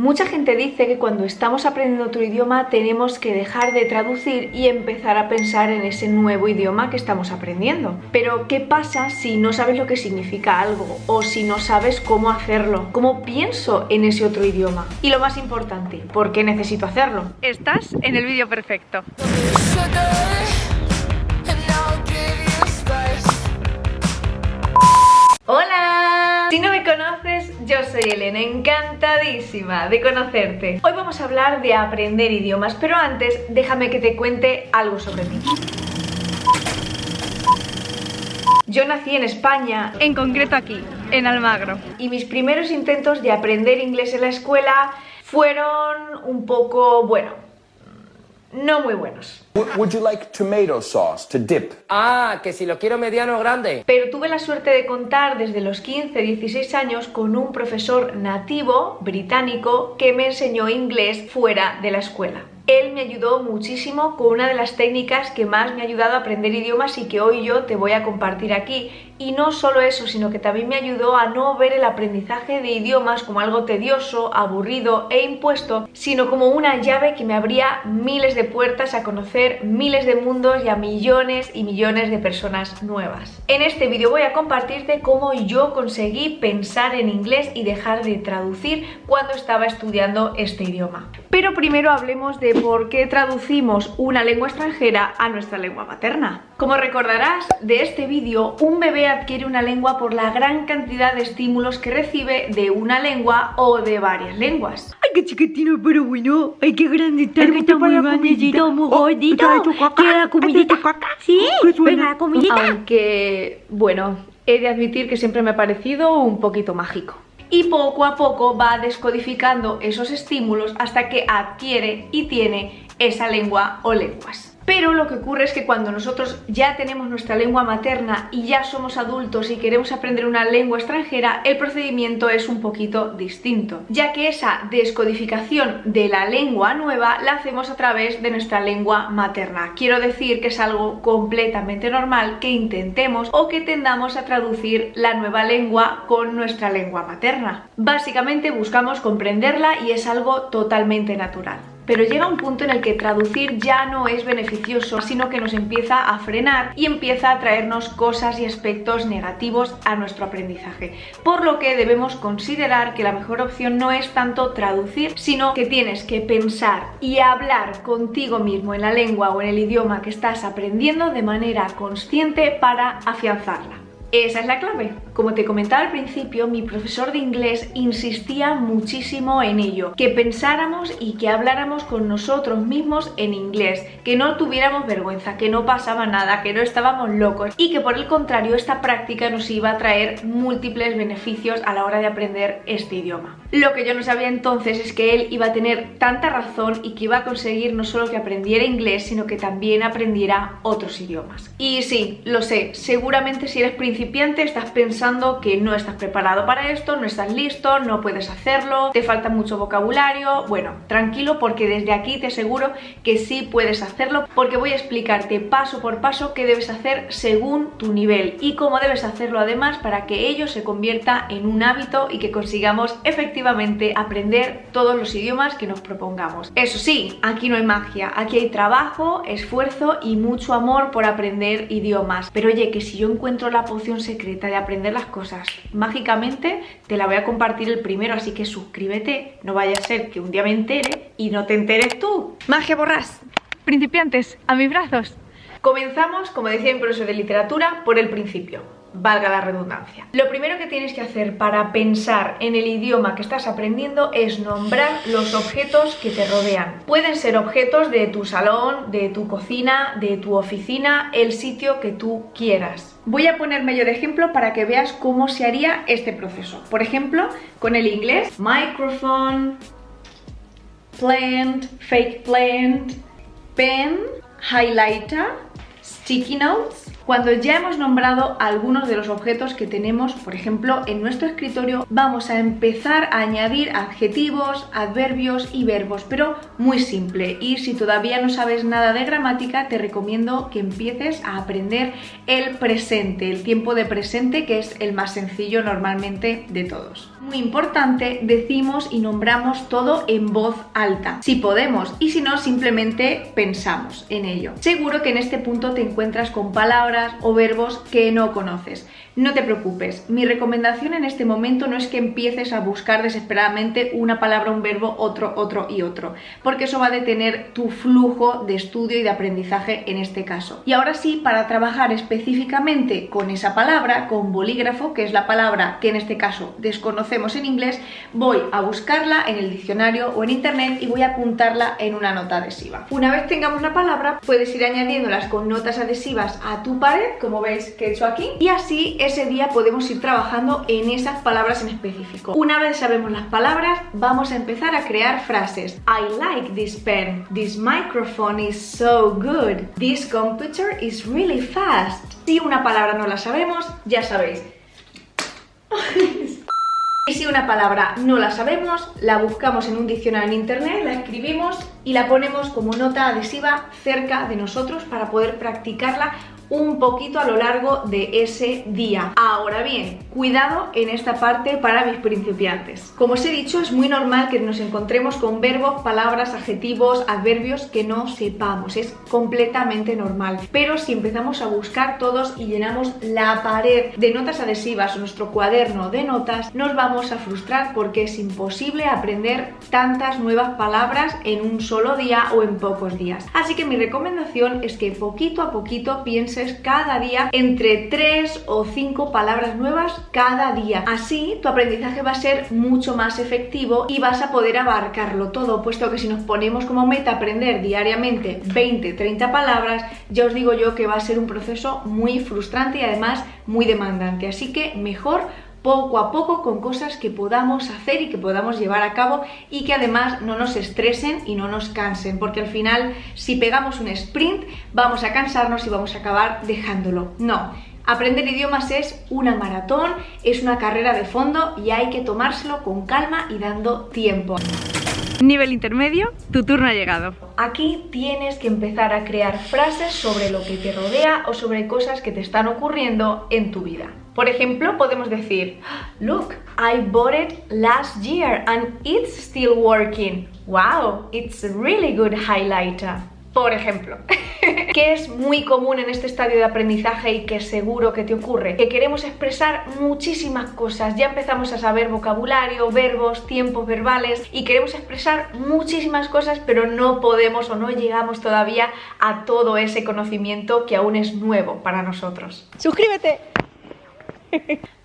Mucha gente dice que cuando estamos aprendiendo otro idioma tenemos que dejar de traducir y empezar a pensar en ese nuevo idioma que estamos aprendiendo. Pero ¿qué pasa si no sabes lo que significa algo? O si no sabes cómo hacerlo. ¿Cómo pienso en ese otro idioma? Y lo más importante, ¿por qué necesito hacerlo? Estás en el vídeo perfecto. ¡Hola! Si no me conoces, yo soy Elena, encantadísima de conocerte. Hoy vamos a hablar de aprender idiomas, pero antes déjame que te cuente algo sobre mí. Yo nací en España, en concreto aquí, en Almagro. Y mis primeros intentos de aprender inglés en la escuela fueron un poco, no muy buenos. Would you like tomato sauce to dip? Ah, que si lo quiero mediano o grande. Pero tuve la suerte de contar desde los 15-16 años con un profesor nativo británico que me enseñó inglés fuera de la escuela. Él me ayudó muchísimo con una de las técnicas que más me ha ayudado a aprender idiomas y que hoy yo te voy a compartir aquí. Y no solo eso, sino que también me ayudó a no ver el aprendizaje de idiomas como algo tedioso, aburrido e impuesto, sino como una llave que me abría miles de puertas a conocer miles de mundos y a millones y millones de personas nuevas. En este vídeo voy a compartirte cómo yo conseguí pensar en inglés y dejar de traducir cuando estaba estudiando este idioma. Pero primero hablemos de por qué traducimos una lengua extranjera a nuestra lengua materna. Como recordarás de este vídeo, un bebé adquiere una lengua por la gran cantidad de estímulos que recibe de una lengua o de varias lenguas. ¡Ay, qué chiquitino, pero bueno! ¡Ay, qué grandito! ¡Está muy grandecito, muy gordito! ¿Quiere la comidita? ¡Sí! ¡Venga, la comidita! Aunque, he de admitir que siempre me ha parecido un poquito mágico. Y poco a poco va descodificando esos estímulos hasta que adquiere y tiene esa lengua o lenguas. Pero lo que ocurre es que cuando nosotros ya tenemos nuestra lengua materna y ya somos adultos y queremos aprender una lengua extranjera, el procedimiento es un poquito distinto, ya que esa descodificación de la lengua nueva la hacemos a través de nuestra lengua materna. Quiero decir que es algo completamente normal que intentemos o que tendamos a traducir la nueva lengua con nuestra lengua materna. Básicamente buscamos comprenderla y es algo totalmente natural. Pero llega un punto en el que traducir ya no es beneficioso, sino que nos empieza a frenar y empieza a traernos cosas y aspectos negativos a nuestro aprendizaje. Por lo que debemos considerar que la mejor opción no es tanto traducir, sino que tienes que pensar y hablar contigo mismo en la lengua o en el idioma que estás aprendiendo de manera consciente para afianzarla. Esa es la clave. Como te comentaba al principio, mi profesor de inglés insistía muchísimo en ello, que pensáramos y que habláramos con nosotros mismos en inglés, que no tuviéramos vergüenza, que no pasaba nada, que no estábamos locos y que por el contrario esta práctica nos iba a traer múltiples beneficios a la hora de aprender este idioma. Lo que yo no sabía entonces es que él iba a tener tanta razón y que iba a conseguir no solo que aprendiera inglés, sino que también aprendiera otros idiomas. Y sí, lo sé, seguramente si eres principiante estás pensando que no estás preparado para esto, no estás listo, no puedes hacerlo, te falta mucho vocabulario. Bueno, tranquilo, porque desde aquí te aseguro que sí puedes hacerlo, porque voy a explicarte paso por paso qué debes hacer según tu nivel y cómo debes hacerlo además para que ello se convierta en un hábito y que consigamos efectivamente aprender todos los idiomas que nos propongamos. Eso sí, aquí no hay magia, aquí hay trabajo, esfuerzo y mucho amor por aprender idiomas. Pero oye, que si yo encuentro la poción secreta de aprender las cosas mágicamente, te la voy a compartir el primero, así que suscríbete, no vaya a ser que un día me entere y no te enteres tú. ¡Magia borrás! Principiantes, a mis brazos. Comenzamos, como decía mi profesor de literatura, por el principio. Valga la redundancia. Lo primero que tienes que hacer para pensar en el idioma que estás aprendiendo es nombrar los objetos que te rodean. Pueden ser objetos de tu salón, de tu cocina, de tu oficina, el sitio que tú quieras. Voy a ponerme yo de ejemplo para que veas cómo se haría este proceso. Por ejemplo, con el inglés, microphone, plant, fake plant, pen, highlighter, sticky notes. Cuando ya hemos nombrado algunos de los objetos que tenemos, por ejemplo, en nuestro escritorio, vamos a empezar a añadir adjetivos, adverbios y verbos, pero muy simple. Y si todavía no sabes nada de gramática, te recomiendo que empieces a aprender el presente, el tiempo de presente, que es el más sencillo normalmente de todos. Muy importante, decimos y nombramos todo en voz alta, si podemos, y si no, simplemente pensamos en ello. Seguro que en este punto te encuentras con palabras o verbos que no conoces. No te preocupes, mi recomendación en este momento no es que empieces a buscar desesperadamente una palabra, un verbo, otro y otro, porque eso va a detener tu flujo de estudio y de aprendizaje en este caso. Y ahora sí, para trabajar específicamente con esa palabra, con bolígrafo, que es la palabra que en este caso desconocemos en inglés, voy a buscarla en el diccionario o en internet y voy a apuntarla en una nota adhesiva. Una vez tengamos la palabra, puedes ir añadiéndolas con notas adhesivas a tu pared, como veis que he hecho aquí, y así ese día podemos ir trabajando en esas palabras en específico. Una vez sabemos las palabras, vamos a empezar a crear frases. I like this pen. This microphone is so good. This computer is really fast. Si una palabra no la sabemos, ya sabéis. Y si una palabra no la sabemos, la buscamos en un diccionario en internet, la escribimos y la ponemos como nota adhesiva cerca de nosotros para poder practicarla un poquito a lo largo de ese día. Ahora bien, cuidado en esta parte para mis principiantes. Como os he dicho, es muy normal que nos encontremos con verbos, palabras, adjetivos, adverbios que no sepamos. Es completamente normal. Pero si empezamos a buscar todos y llenamos la pared de notas adhesivas o nuestro cuaderno de notas, nos vamos a frustrar porque es imposible aprender tantas nuevas palabras en un solo día o en pocos días. Así que mi recomendación es que poquito a poquito pienses cada día entre 3 o 5 palabras nuevas cada día. Así tu aprendizaje va a ser mucho más efectivo y vas a poder abarcarlo todo, puesto que si nos ponemos como meta aprender diariamente 20-30 palabras, ya os digo yo que va a ser un proceso muy frustrante y además muy demandante. Así que mejor poco a poco con cosas que podamos hacer y que podamos llevar a cabo y que además no nos estresen y no nos cansen, porque al final si pegamos un sprint vamos a cansarnos y vamos a acabar dejándolo. No, aprender idiomas es una maratón, es una carrera de fondo y hay que tomárselo con calma y dando tiempo. Nivel intermedio, tu turno ha llegado. Aquí tienes que empezar a crear frases sobre lo que te rodea o sobre cosas que te están ocurriendo en tu vida. Por ejemplo, podemos decir, look, I bought it last year and it's still working. Wow, it's a really good highlighter. Por ejemplo, que es muy común en este estadio de aprendizaje y que seguro que te ocurre, que queremos expresar muchísimas cosas, ya empezamos a saber vocabulario, verbos, tiempos verbales y queremos expresar muchísimas cosas, pero no podemos o no llegamos todavía a todo ese conocimiento que aún es nuevo para nosotros. ¡Suscríbete!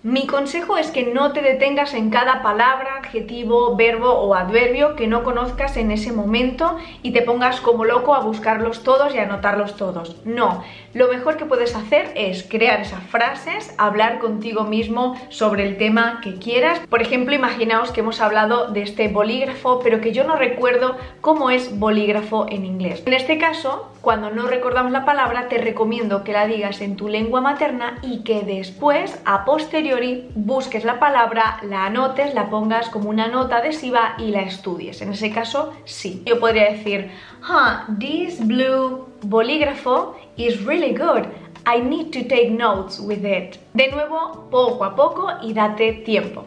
Mi consejo es que no te detengas en cada palabra, adjetivo, verbo o adverbio que no conozcas en ese momento y te pongas como loco a buscarlos todos y a anotarlos todos. No, lo mejor que puedes hacer es crear esas frases, hablar contigo mismo sobre el tema que quieras. Por ejemplo, imaginaos que hemos hablado de este bolígrafo, pero que yo no recuerdo cómo es bolígrafo en inglés. En este caso, cuando no recordamos la palabra, te recomiendo que la digas en tu lengua materna y que después, a posteriori, busques la palabra, la anotes, la pongas como una nota adhesiva y la estudies. En ese caso, sí. Yo podría decir, this blue bolígrafo is really good. I need to take notes with it. De nuevo, poco a poco y date tiempo.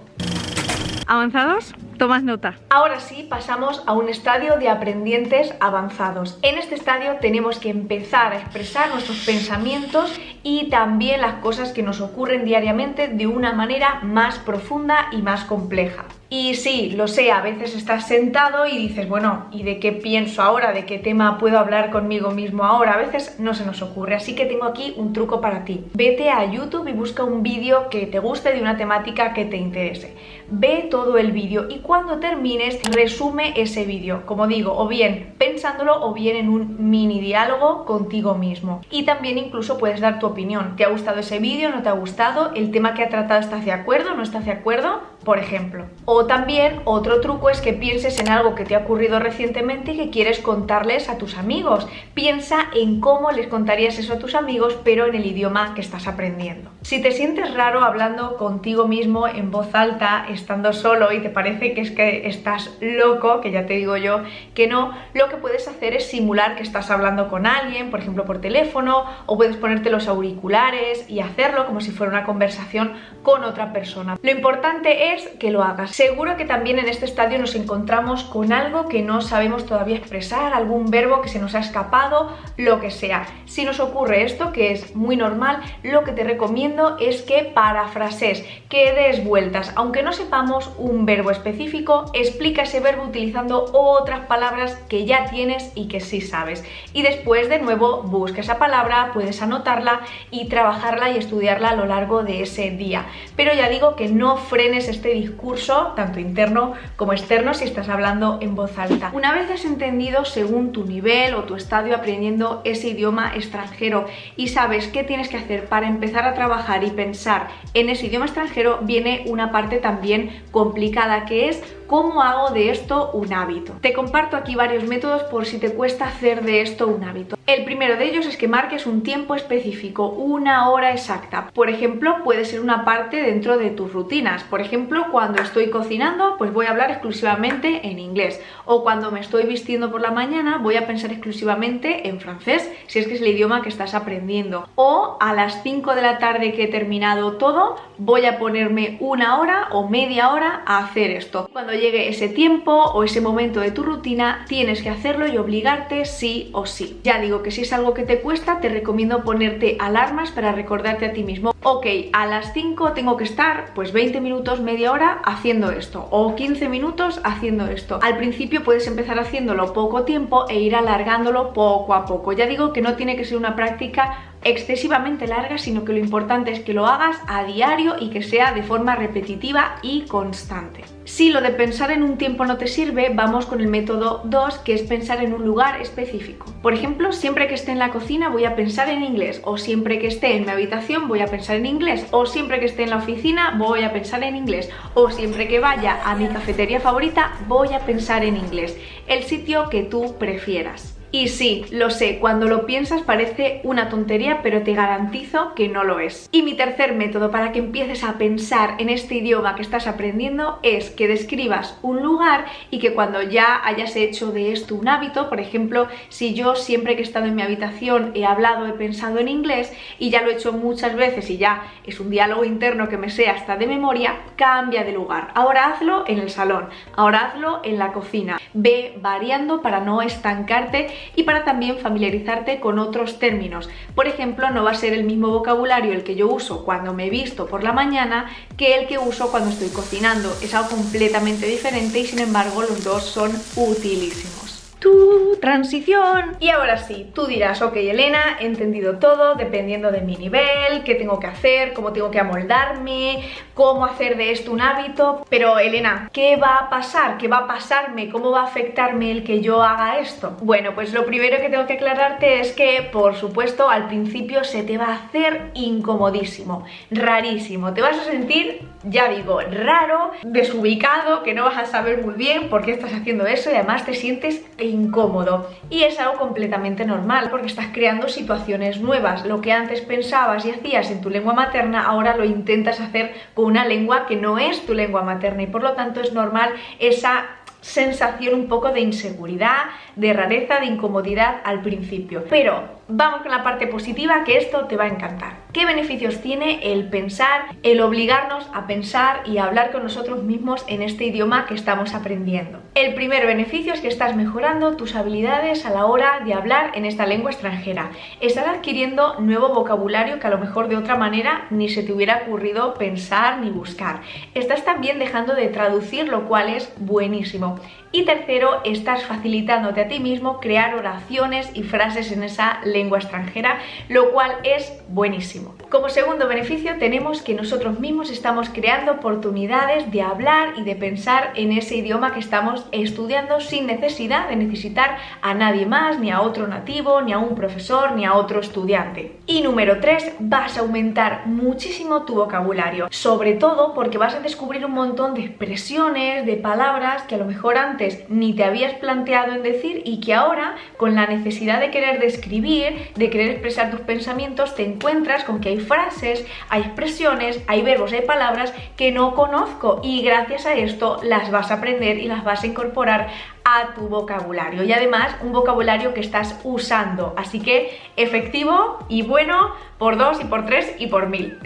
¿Avanzados? Tomad nota. Ahora sí, pasamos a un estadio de aprendientes avanzados. En este estadio tenemos que empezar a expresar nuestros pensamientos y también las cosas que nos ocurren diariamente de una manera más profunda y más compleja. Y sí, lo sé, a veces estás sentado y dices, bueno, ¿y de qué pienso ahora? ¿De qué tema puedo hablar conmigo mismo ahora? A veces no se nos ocurre, así que tengo aquí un truco para ti. Vete a YouTube y busca un vídeo que te guste de una temática que te interese. Ve todo el vídeo y cuando termines, resume ese vídeo, como digo, o bien pensándolo o bien en un mini diálogo contigo mismo. Y también incluso puedes dar tu opinión. ¿Te ha gustado ese vídeo? ¿No te ha gustado? ¿El tema que ha tratado estás de acuerdo? ¿No estás de acuerdo? por ejemplo. O también otro truco es que pienses en algo que te ha ocurrido recientemente y que quieres contarles a tus amigos. Piensa en cómo les contarías eso a tus amigos, pero en el idioma que estás aprendiendo. Si te sientes raro hablando contigo mismo en voz alta, estando solo y te parece que es que estás loco, que ya te digo yo que no, lo que puedes hacer es simular que estás hablando con alguien, por ejemplo por teléfono, o puedes ponerte los auriculares y hacerlo como si fuera una conversación con otra persona. Lo importante es que lo hagas. Seguro que también en este estadio nos encontramos con algo que no sabemos todavía expresar, algún verbo que se nos ha escapado, lo que sea. Si nos ocurre esto, que es muy normal, lo que te recomiendo es que parafrases, que des vueltas. Aunque no sepamos un verbo específico, explica ese verbo utilizando otras palabras que ya tienes y que sí sabes. Y después de nuevo busca esa palabra, puedes anotarla y trabajarla y estudiarla a lo largo de ese día. Pero ya digo que no frenes este discurso, tanto interno como externo, si estás hablando en voz alta. Una vez has entendido según tu nivel o tu estadio aprendiendo ese idioma extranjero y sabes qué tienes que hacer para empezar a trabajar y pensar en ese idioma extranjero, viene una parte también complicada, que es ¿cómo hago de esto un hábito? Te comparto aquí varios métodos por si te cuesta hacer de esto un hábito. El primero de ellos es que marques un tiempo específico, una hora exacta. Por ejemplo, puede ser una parte dentro de tus rutinas. Por ejemplo, cuando estoy cocinando, pues voy a hablar exclusivamente en inglés. O cuando me estoy vistiendo por la mañana, voy a pensar exclusivamente en francés, si es que es el idioma que estás aprendiendo. O a las 5 de la tarde que he terminado todo, voy a ponerme una hora o media hora a hacer esto. Cuando llegue ese tiempo o ese momento de tu rutina, tienes que hacerlo y obligarte sí o sí. Ya digo que si es algo que te cuesta, te recomiendo ponerte alarmas para recordarte a ti mismo. Ok, a las 5 tengo que estar pues 20 minutos, media hora haciendo esto, o 15 minutos haciendo esto. Al principio puedes empezar haciéndolo poco tiempo e ir alargándolo poco a poco. Ya digo que no tiene que ser una práctica excesivamente larga, sino que lo importante es que lo hagas a diario y que sea de forma repetitiva y constante. Si lo de pensar en un tiempo no te sirve, vamos con el método 2, que es pensar en un lugar específico. Por ejemplo, siempre que esté en la cocina voy a pensar en inglés, o siempre que esté en mi habitación voy a pensar en inglés, o siempre que esté en la oficina voy a pensar en inglés, o siempre que vaya a mi cafetería favorita voy a pensar en inglés. El sitio que tú prefieras. Y sí, lo sé, cuando lo piensas parece una tontería, pero te garantizo que no lo es. Y mi tercer método para que empieces a pensar en este idioma que estás aprendiendo es que describas un lugar y que cuando ya hayas hecho de esto un hábito, por ejemplo, si yo siempre que he estado en mi habitación he hablado, he pensado en inglés y ya lo he hecho muchas veces y ya es un diálogo interno que me sé hasta de memoria, cambia de lugar. Ahora hazlo en el salón, ahora hazlo en la cocina. Ve variando para no estancarte y para también familiarizarte con otros términos. Por ejemplo, no va a ser el mismo vocabulario el que yo uso cuando me visto por la mañana que el que uso cuando estoy cocinando. Es algo completamente diferente y sin embargo los dos son utilísimos. Tu transición. Y ahora sí, tú dirás, ok Elena, he entendido todo dependiendo de mi nivel, qué tengo que hacer, cómo tengo que amoldarme, cómo hacer de esto un hábito. Pero Elena, ¿qué va a pasar? ¿Qué va a pasarme? ¿Cómo va a afectarme el que yo haga esto? Bueno, pues lo primero que tengo que aclararte es que, por supuesto, al principio se te va a hacer incomodísimo, rarísimo. Te vas a sentir, ya digo, raro, desubicado, que no vas a saber muy bien por qué estás haciendo eso y además te sientes incómodo. Y es algo completamente normal porque estás creando situaciones nuevas. Lo que antes pensabas y hacías en tu lengua materna, ahora lo intentas hacer con una lengua que no es tu lengua materna y por lo tanto es normal esa sensación un poco de inseguridad, de rareza, de incomodidad al principio. Pero vamos con la parte positiva, que esto te va a encantar. ¿Qué beneficios tiene el pensar, el obligarnos a pensar y a hablar con nosotros mismos en este idioma que estamos aprendiendo? El primer beneficio es que estás mejorando tus habilidades a la hora de hablar en esta lengua extranjera. Estás adquiriendo nuevo vocabulario que a lo mejor de otra manera ni se te hubiera ocurrido pensar ni buscar. Estás también dejando de traducir, lo cual es buenísimo. Y tercero, estás facilitándote a ti mismo crear oraciones y frases en esa lengua extranjera, lo cual es buenísimo. Como segundo beneficio tenemos que nosotros mismos estamos creando oportunidades de hablar y de pensar en ese idioma que estamos estudiando sin necesidad de necesitar a nadie más, ni a otro nativo, ni a un profesor, ni a otro estudiante. Y número 3, vas a aumentar muchísimo tu vocabulario, sobre todo porque vas a descubrir un montón de expresiones, de palabras que a lo mejor antes ni te habías planteado en decir y que ahora, con la necesidad de querer describir, de querer expresar tus pensamientos, te encuentras con que hay frases, hay expresiones, hay verbos, hay palabras que no conozco y gracias a esto las vas a aprender y las vas a incorporar a tu vocabulario, y además un vocabulario que estás usando, así que efectivo y bueno por 2 y por 3 y por 1000.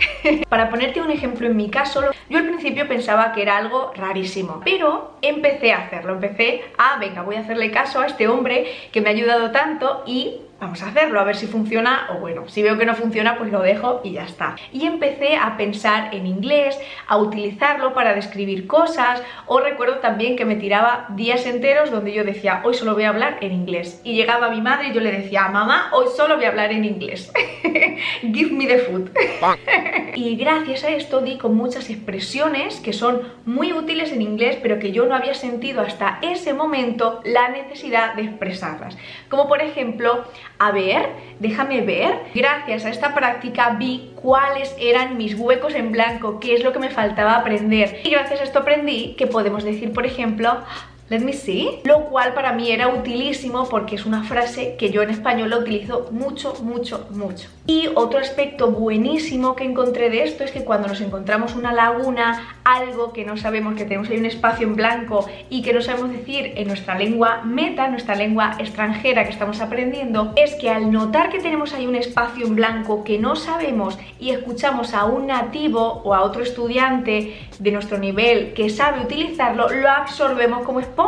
Para ponerte un ejemplo en mi caso, yo al principio pensaba que era algo rarísimo, pero empecé a hacerlo, venga, voy a hacerle caso a este hombre que me ha ayudado tanto y vamos a hacerlo, a ver si funciona, o bueno, si veo que no funciona pues lo dejo y ya está. Y empecé a pensar en inglés, a utilizarlo para describir cosas, o recuerdo también que me tiraba días enteros donde yo decía, hoy solo voy a hablar en inglés. Y llegaba mi madre y yo le decía, mamá, hoy solo voy a hablar en inglés. Give me the food. Y gracias a esto di con muchas expresiones que son muy útiles en inglés, pero que yo no había sentido hasta ese momento la necesidad de expresarlas. Como por ejemplo, a ver, déjame ver. Gracias a esta práctica vi cuáles eran mis huecos en blanco, qué es lo que me faltaba aprender. Y gracias a esto aprendí que podemos decir, por ejemplo, let me see, lo cual para mí era utilísimo porque es una frase que yo en español la utilizo mucho, mucho, mucho. Y otro aspecto buenísimo que encontré de esto es que cuando nos encontramos una laguna, algo que no sabemos, que tenemos ahí un espacio en blanco y que no sabemos decir en nuestra lengua meta, nuestra lengua extranjera que estamos aprendiendo, es que al notar que tenemos ahí un espacio en blanco que no sabemos y escuchamos a un nativo o a otro estudiante de nuestro nivel que sabe utilizarlo, lo absorbemos como esponjas.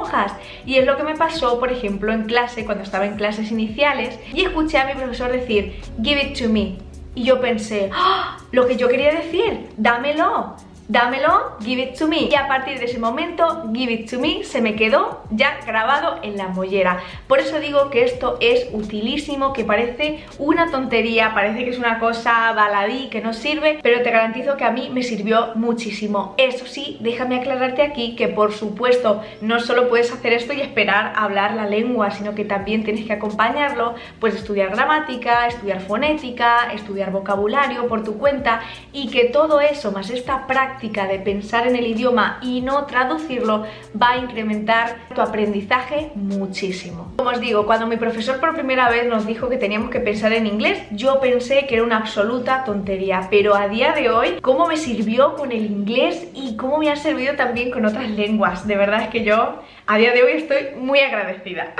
Y es lo que me pasó, por ejemplo, en clase, cuando estaba en clases iniciales y escuché a mi profesor decir, give it to me. Y yo pensé, ¡oh! Lo que yo quería decir, dámelo. Dámelo, give it to me. Y a partir de ese momento, give it to me se me quedó ya grabado en la mollera. Por eso digo que esto es utilísimo, que parece una tontería, parece que es una cosa baladí, que no sirve, pero te garantizo que a mí me sirvió muchísimo. Eso sí, déjame aclararte aquí que por supuesto no solo puedes hacer esto y esperar a hablar la lengua, sino que también tienes que acompañarlo, pues estudiar gramática, estudiar fonética, estudiar vocabulario por tu cuenta, y que todo eso más esta práctica de pensar en el idioma y no traducirlo va a incrementar tu aprendizaje muchísimo. Como os digo, cuando mi profesor por primera vez nos dijo que teníamos que pensar en inglés, yo pensé que era una absoluta tontería, pero a día de hoy, cómo me sirvió con el inglés y cómo me ha servido también con otras lenguas. De verdad es que yo a día de hoy estoy muy agradecida.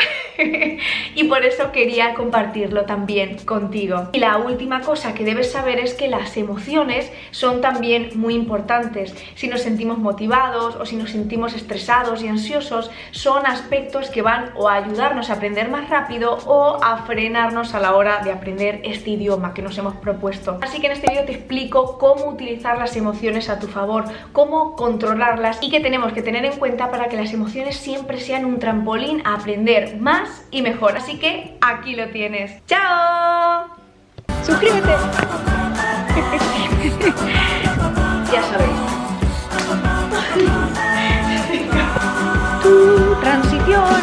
Y por eso quería compartirlo también contigo. Y la última cosa que debes saber es que las emociones son también muy importantes. Si nos sentimos motivados o si nos sentimos estresados y ansiosos, son aspectos que van o a ayudarnos a aprender más rápido o a frenarnos a la hora de aprender este idioma que nos hemos propuesto. Así que en este vídeo te explico cómo utilizar las emociones a tu favor, cómo controlarlas y qué tenemos que tener en cuenta para que las emociones siempre sean un trampolín a aprender más y mejor. Así que aquí lo tienes. ¡Chao! ¡Suscríbete! Ya sabéis. Tu transición.